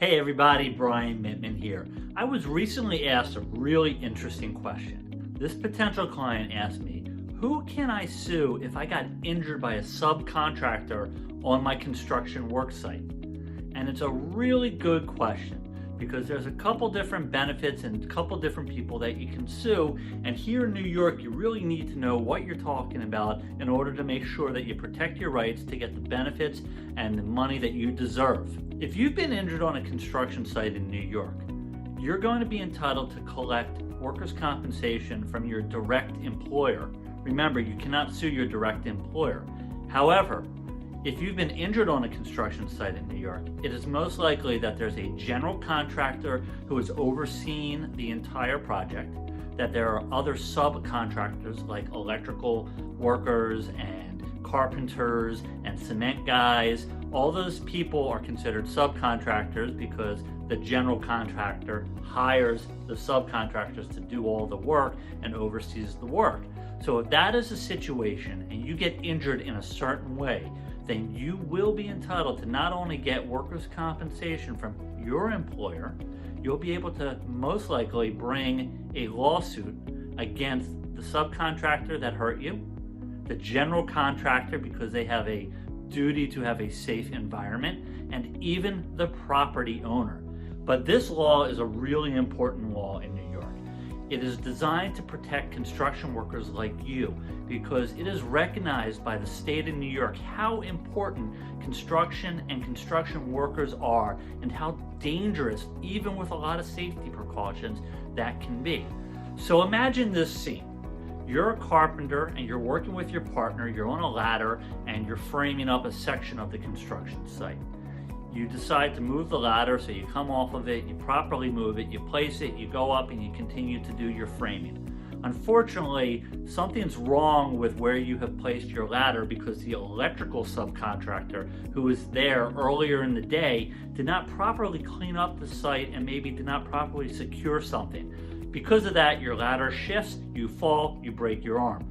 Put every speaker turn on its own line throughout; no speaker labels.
Hey everybody, Brian Mittman here. I was recently asked a really interesting question. This potential client asked me, who can I sue if I got injured by a subcontractor on my construction work site? And it's a really good question because there's a couple different benefits and a couple different people that you can sue. And here in New York, you really need to know what you're talking about in order to make sure that you protect your rights to get the benefits and the money that you deserve. If you've been injured on a construction site in New York, you're going to be entitled to collect workers' compensation from your direct employer. Remember, you cannot sue your direct employer. However, if you've been injured on a construction site in New York, it is most likely that there's a general contractor who is overseeing the entire project, that there are other subcontractors like electrical workers and carpenters and cement guys. All those people are considered subcontractors because the general contractor hires the subcontractors to do all the work and oversees the work. So if that is a situation and you get injured in a certain way, then you will be entitled to not only get workers' compensation from your employer, you'll be able to most likely bring a lawsuit against the subcontractor that hurt you, the general contractor because they have a duty to have a safe environment, and even the property owner. But this law is a really important law in New York. It is designed to protect construction workers like you because it is recognized by the state of New York how important construction and construction workers are and how dangerous, even with a lot of safety precautions, that can be. So imagine this scene. You're a carpenter and you're working with your partner, you're on a ladder and you're framing up a section of the construction site. You decide to move the ladder, so you come off of it, you properly move it, you place it, you go up and you continue to do your framing. Unfortunately, something's wrong with where you have placed your ladder because the electrical subcontractor who was there earlier in the day did not properly clean up the site and maybe did not properly secure something. Because of that, your ladder shifts, you fall, you break your arm.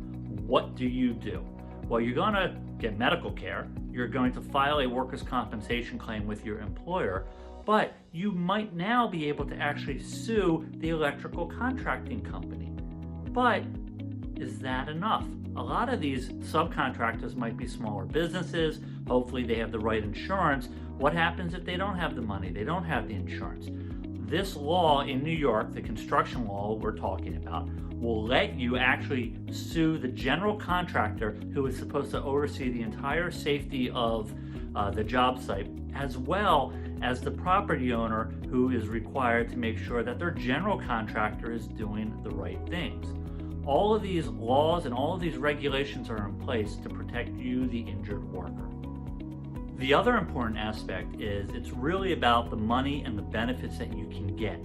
What do? Well, you're going to get medical care, you're going to file a workers' compensation claim with your employer, but you might now be able to actually sue the electrical contracting company. But is that enough? A lot of these subcontractors might be smaller businesses. Hopefully they have the right insurance. What happens if they don't have the money? They don't have the insurance. This law in New York, the construction law we're talking about, will let you actually sue the general contractor who is supposed to oversee the entire safety of the job site, as well as the property owner who is required to make sure that their general contractor is doing the right things. All of these laws and all of these regulations are in place to protect you, the injured worker. The other important aspect is it's really about the money and the benefits that you can get,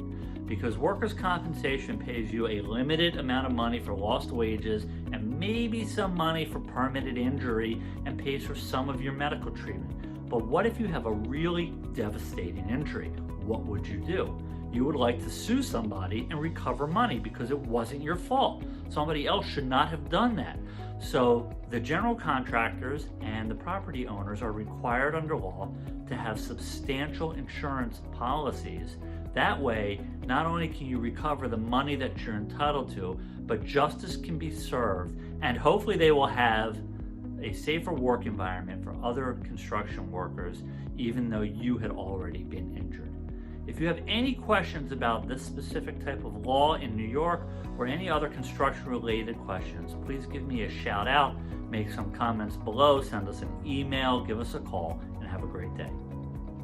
because workers' compensation pays you a limited amount of money for lost wages and maybe some money for permanent injury and pays for some of your medical treatment. But what if you have a really devastating injury? What would you do? You would like to sue somebody and recover money because it wasn't your fault. Somebody else should not have done that. So the general contractors and the property owners are required under law to have substantial insurance policies. That way, not only can you recover the money that you're entitled to, but justice can be served, and hopefully they will have a safer work environment for other construction workers, even though you had already been injured. If you have any questions about this specific type of law in New York or any other construction-related questions, please give me a shout out, make some comments below, send us an email, give us a call, and have a great day.